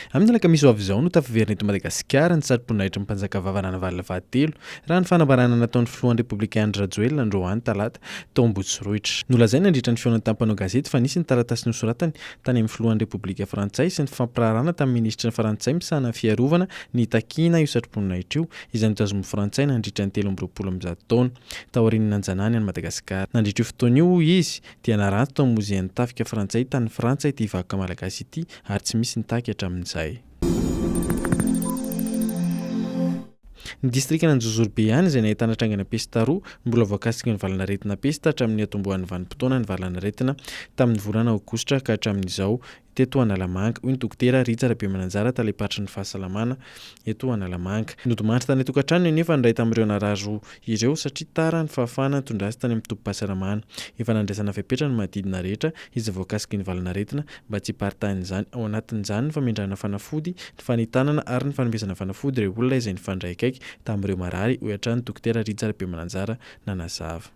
Amin'ny alakamisy ho avy izao no tafaverin'ny eto Madagasikara ny satroboninahitry ny mpanjakavavy Ranavalona III raha ny fanambarana nataon'ny filohan'ny Repoblikanina Rajoelina androany talata tao Amboditsiroitra. Nolazaina nandritra ny feonany tampanao gazety fa nisy ny taratasy nosoratany tany amin'ny filohan'ny Repoblika Frantsay sy ny fampirarana tamin'ny ministra ny Frantsay misahana fiarovana ny takina io satroboninahitry io izay nitazomy Frantsay nandritra ny 2020 taona tao aorian'ny nanjanany any Madagasikara. Nandritra io fotoana io izy dia naranty tao amin'ny mozean'ny tafika Frantsay tany Frantsa ity vakoka malagasy ity ary tsy misy nitaky hatramin'izay. Ny distrikan'i Anjozorobe ihany izay nahitana Trangana pesta roa mbola voakasiky ny valanaretina pesta hatramin'ny atombohan'ny vanim-potoana ny valanaretina tamin'ny volana Aogositra ka hatramin'izao teto Analamanga. Hoy ny dokotera Hisitraka talepatry ny fahasalamana eto Analamanga. Nodimandry tany tokantrano nefa nray tamin'ireo nararo ireo satria tara ny fahafahana tondrasy tany amin'ny tompom-pahasalamana. Efa nandraisana fepetra ny manodidina rehetra izay voakasiky ny valanaretina mba tsy hiparitahan' izany. Ao anatin'izany ny famindrana fanafody, ny fanitanana ary ny fanomezana fanafody ireo olona izay nifandray akaiky tamin'ireo marary, ohatra ny dokotera Hisitraka nanazava.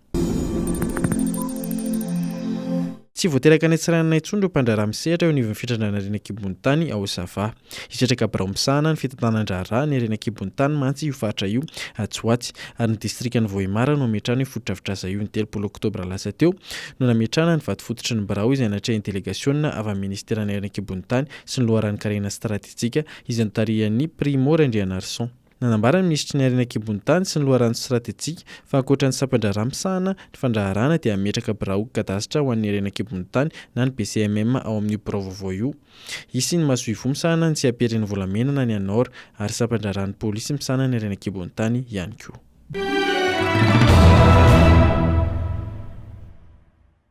Tsy voateraka ny tsirairanay intsony ireo mpandraraha misehatra eo anivon'ny fitrandrana harena an-kibon'ny tany Aogositra. Hisitraka birao misahana ny fitantanana-draharaha ny harena an-kibon'ny tany mantsy io faritra io atsoatsy ary ny distrikan'i Vohemar no ametrahana io fototra-avitrasa io ny 3 oktobra lasa teo no nametrahana ny vato fototry ny birao izay natrehany delegasiona avy amin'ny ministeran'ny harena an-kibon'ny tany sy ny loharano karena stratéjika izay notarihan'ny primo Andrianarson. Nanambara ny ministry ny harena an-kibon'ny tany sy ny loharano stratéjika fa ankoatra ny sampandraraha-misahana ny fandraharana dia ametraka birao kadasitra ho an'ny harena an-kibon'ny tany na ny PCMM ao amin'ny birao vaovao io. Isy ny masoivo misahana ny tsy aperiny volamena na ny anora ary sampandrarahan'ny polisy misahana ny harena an-kibon'ny tany ihany koa.